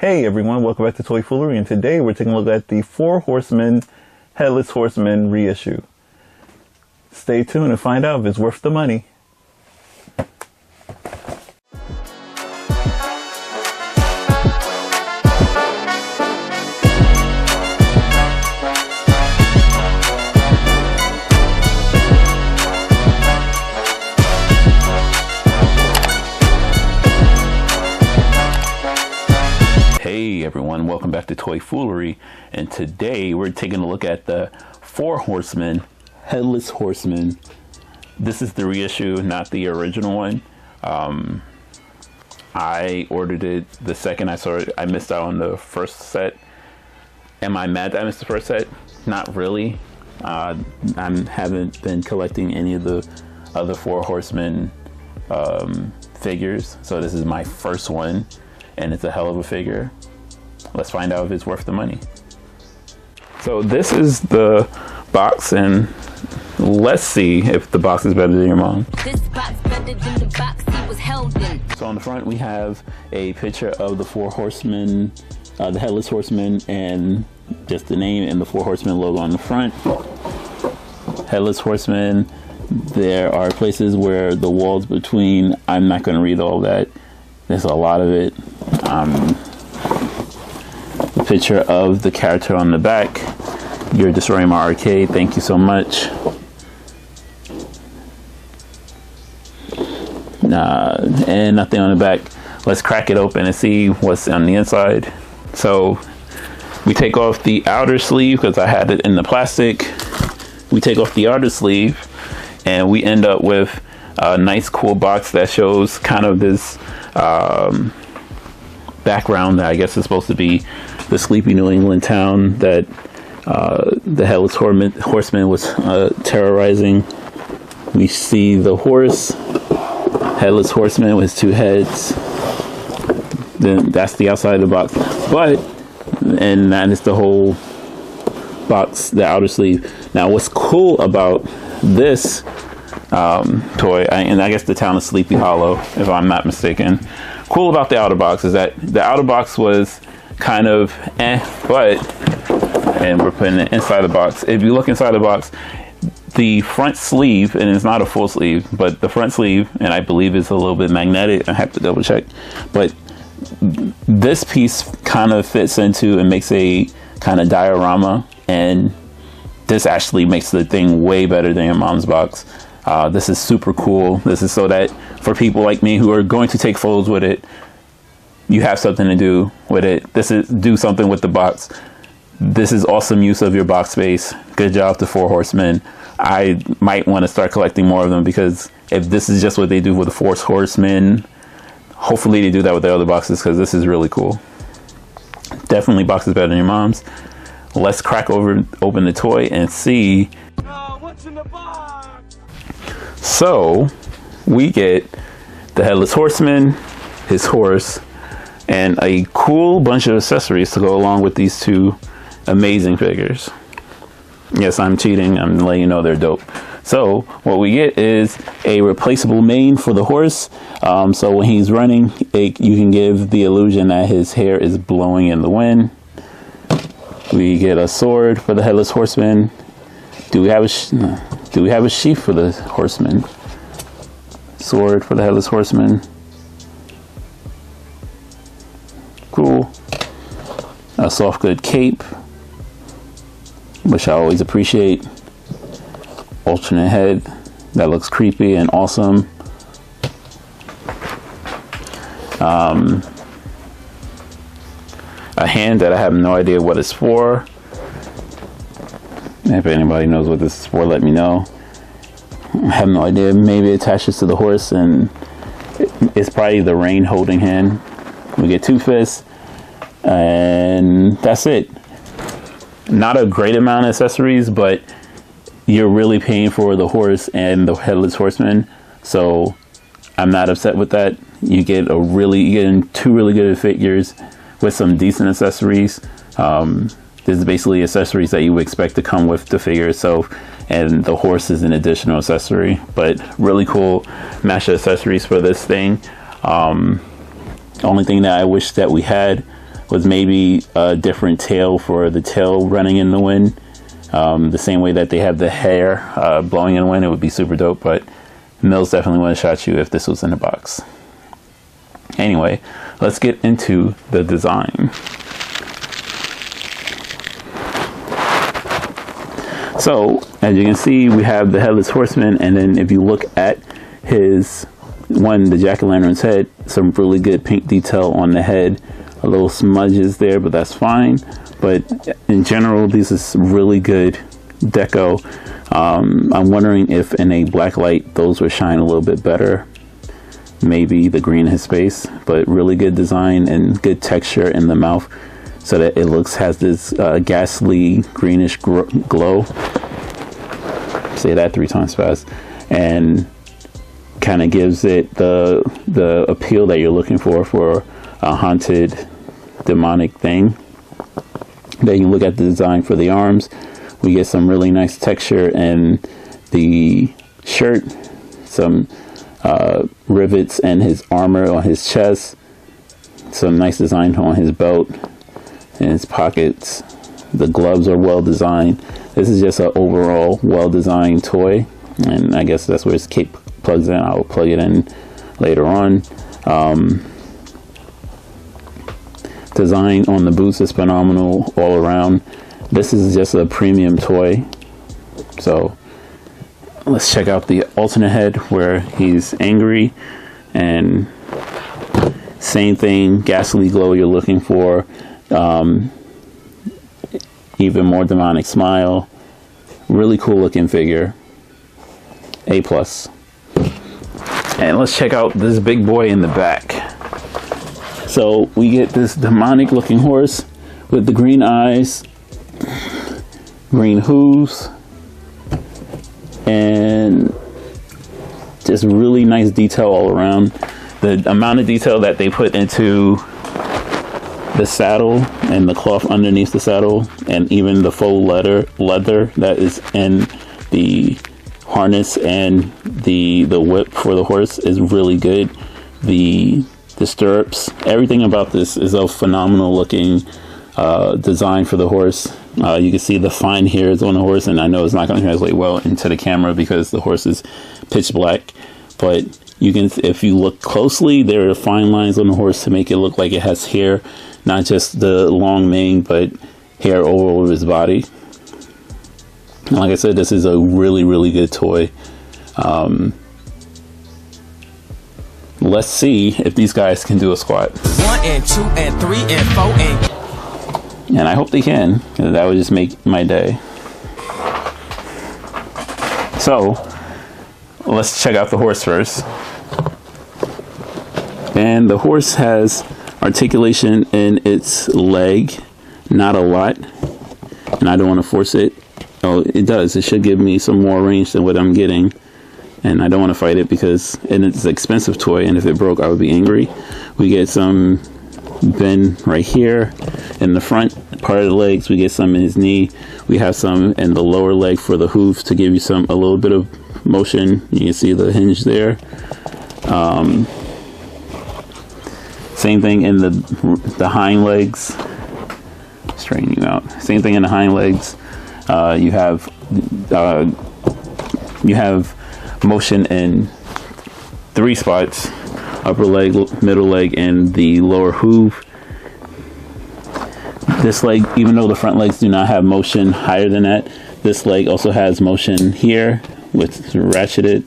Hey everyone, welcome back to Toy Foolery, and today we're taking a look at the Horseman Headless Horseman reissue. Stay tuned and find out if it's worth the money. Hey everyone, welcome back to Toy Foolery, and today we're taking a look at the Horseman Headless Horseman. This is the reissue, not the original one. I ordered it the second I saw it. I missed out on the first set. Am I mad that I missed the first set? Not really. I haven't been collecting any of the other Four Horsemen figures, so this is my first one, and it's a hell of a figure. Let's find out if it's worth the money. So this is the box, and let's see if the box is better than your mom. This box better than the box he was held in. So on the front we have a picture of the Four Horsemen, the Headless Horseman, and just the name and the Four Horsemen logo on the front. Headless Horseman. There are places where the walls between, I'm not going to read all that. There's a lot of it. The picture of the character on the back. You're destroying my arcade. Thank you so much. And nothing on the back. Let's crack it open and see what's on the inside. So we take off the outer sleeve because I had it in the plastic. We take off the outer sleeve and we end up with a nice cool box that shows kind of this background that I guess is supposed to be the sleepy New England town that the Headless Horseman was terrorizing. We see the horse, Headless Horseman with 2 heads. Then that's the outside of the box. And that is the whole box, the outer sleeve. Now what's cool about this toy, and I guess the town is Sleepy Hollow, if I'm not mistaken. Cool about the outer box is that the outer box was kind of and we're putting it inside the box. If you look inside the box, the front sleeve, and it's not a full sleeve, but the front sleeve, and I believe it's a little bit magnetic, I have to double check, but this piece kind of fits into and makes a kind of diorama, and this actually makes the thing way better than your mom's box. This is super cool. This is so that for people like me who are going to take photos with it, you have something to do with it. This is do something with the box. This is awesome use of your box space. Good job to Four Horsemen. I might want to start collecting more of them, because if this is just what they do with the Four Horsemen, hopefully they do that with their other boxes, because this is really cool. Definitely boxes better than your mom's. Let's crack open the toy and see. What's in the box? So we get the Headless Horseman, his horse, and a cool bunch of accessories to go along with these two amazing figures. Yes, I'm cheating. I'm letting you know they're dope. So what we get is a replaceable mane for the horse. So when he's running, you can give the illusion that his hair is blowing in the wind. We get a sword for the Headless Horseman. Do we have a sheath for the Horseman? Sword for the Headless Horseman. Cool. A soft good cape, which I always appreciate. Alternate head. That looks creepy and awesome. A hand that I have no idea what it's for. If anybody knows what this is for, let me know. I have no idea. Maybe it attaches to the horse, and it's probably the rein holding hand. We get 2 fists, and that's it. Not a great amount of accessories, but you're really paying for the horse and the Headless Horseman, so I'm not upset with that. You get 2 really good figures with some decent accessories. This is basically accessories that you would expect to come with the figure itself, and the horse is an additional accessory, but really cool match of accessories for this thing. Only thing that I wish that we had with maybe a different tail for the tail running in the wind. The same way that they have the hair blowing in the wind, it would be super dope. But Mills definitely would have shot you if this was in the box. Anyway, let's get into the design. So, as you can see, we have the Headless Horseman, and then if you look at his the jack-o'-lantern's head, some really good pink detail on the head, a little smudges there, but that's fine. But in general, this is really good deco. I'm wondering if in a black light those would shine a little bit better, maybe the green in his face, but really good design and good texture in the mouth, so that it has this ghastly greenish glow. Say that 3 times fast, and kind of gives it the appeal that you're looking for a haunted, demonic thing. Then you look at the design for the arms. We get some really nice texture in the shirt, some rivets and his armor on his chest, some nice design on his belt and his pockets. The gloves are well designed. This is just an overall well designed toy, and I guess that's where his cape plugs in. I'll plug it in later on. Design on the boots is phenomenal all around. This is just a premium toy. So let's check out the alternate head where he's angry, and same thing, ghastly glow you're looking for. Even more demonic smile. Really cool looking figure. A+. And let's check out this big boy in the back. So we get this demonic looking horse with the green eyes, green hooves, and just really nice detail all around. The amount of detail that they put into the saddle and the cloth underneath the saddle, and even the faux leather that is in the harness and the whip for the horse is really good. The stirrups, everything about this is a phenomenal looking design for the horse. You can see the fine hairs on the horse, and I know it's not going to translate well into the camera because the horse is pitch black, but you can, if you look closely, there are fine lines on the horse to make it look like it has hair, not just the long mane, but hair all over his body. And like I said, this is a really, really good toy. Let's see if these guys can do a squat. 1 and 2 and 3 and 4 and I hope they can. That would just make my day. So let's check out the horse first. And the horse has articulation in its leg, not a lot, and I don't want to force it. Oh, it does. It should give me some more range than what I'm getting, and I don't want to fight it because it's an expensive toy, and if it broke, I would be angry. We get some bend right here in the front part of the legs. We get some in his knee. We have some in the lower leg for the hoof to give you a little bit of motion. You can see the hinge there. Same thing in the hind legs. Straighten you out. Same thing in the hind legs. You have motion in 3 spots: upper leg, middle leg, and the lower hoof. This leg, even though the front legs do not have motion higher than that, this leg also has motion here with ratcheted,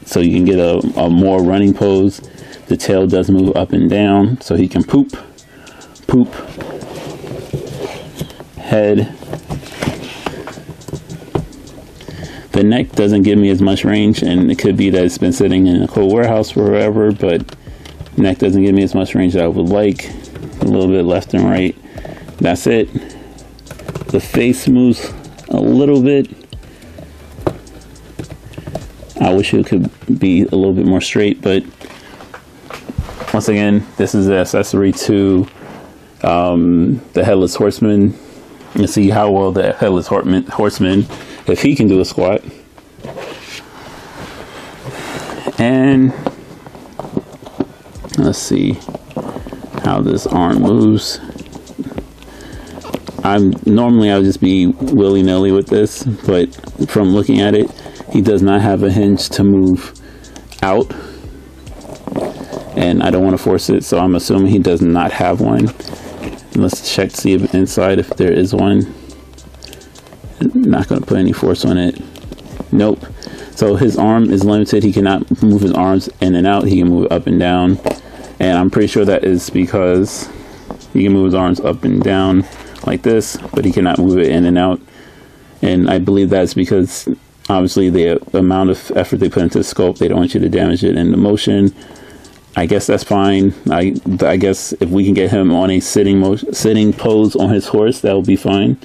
so you can get a more running pose. The tail does move up and down, so he can poop, head. The neck doesn't give me as much range, and it could be that it's been sitting in a cold warehouse forever, but neck doesn't give me as much range as I would like. A little bit left and right. That's it. The face moves a little bit. I wish it could be a little bit more straight, but once again, this is the accessory to the Headless Horseman. Let's see how well the Headless Horseman, if he can do a squat. And let's see how this arm moves. Normally I would just be willy-nilly with this, but from looking at it, he does not have a hinge to move out, and I don't want to force it, so I'm assuming he does not have one. Let's check to see if inside if there is one. Not going to put any force on it. Nope. So his arm is limited. He cannot move his arms in and out. He can move up and down, and I'm pretty sure that is because he can move his arms up and down like this, but he cannot move it in and out. And I believe that's because obviously the amount of effort they put into the sculpt, they don't want you to damage it in the motion. I guess that's fine. I guess if we can get him on a sitting pose on his horse, that will be fine.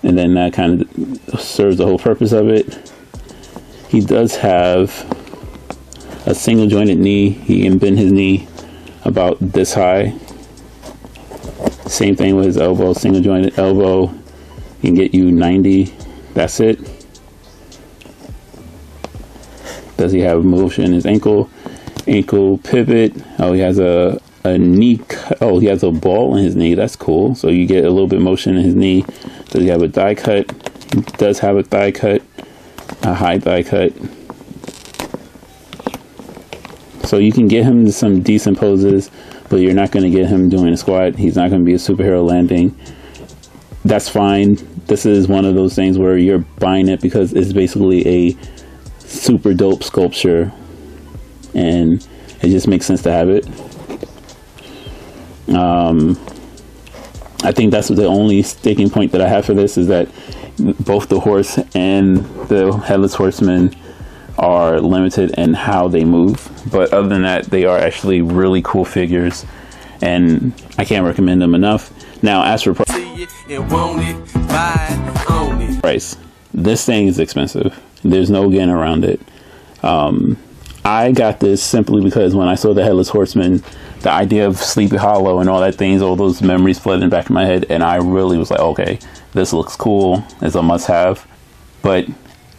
And then that kind of serves the whole purpose of it. He does have a single jointed knee. He can bend his knee about this high. Same thing with his elbow, single jointed elbow. He can get you 90. That's it. Does he have motion in his ankle pivot? Oh, he has a knee. Oh, he has a ball in his knee. That's cool. So you get a little bit motion in his knee. Does he have a thigh cut? He does have a thigh cut, a high thigh cut. So you can get him to some decent poses, but you're not going to get him doing a squat. He's not going to be a superhero landing. That's fine. This is one of those things where you're buying it because it's basically a super dope sculpture, and it just makes sense to have it. I think that's the only sticking point that I have for this, is that both the horse and the Headless Horseman are limited in how they move, but other than that, they are actually really cool figures, and I can't recommend them enough. Now, as for price, this thing is expensive. There's no getting around it. I got this simply because when I saw the Headless Horseman, the idea of Sleepy Hollow and all that things, all those memories flooded in the back of my head, and I really was like, okay, this looks cool. It's a must-have. But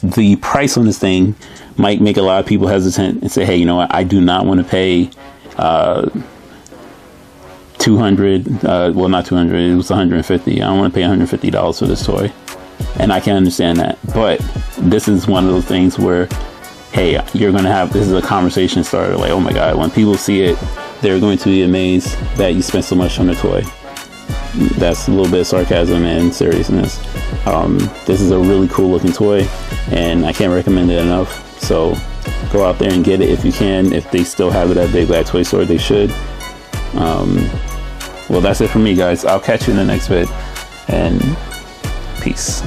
the price on this thing might make a lot of people hesitant and say, hey, you know what? I do not want to pay $200. Well, not 200. It was 150. I don't want to pay $150 for this toy, and I can understand that. But this is one of those things where, hey, you're gonna have, this is a conversation starter. Like, oh my god, when people see it, they're going to be amazed that you spent so much on a toy. That's a little bit of sarcasm and seriousness. This is a really cool looking toy, and I can't recommend it enough. So go out there and get it if you can. If they still have it at Big Black Toy Store, they should. Well, that's it for me, guys. I'll catch you in the next vid, and peace.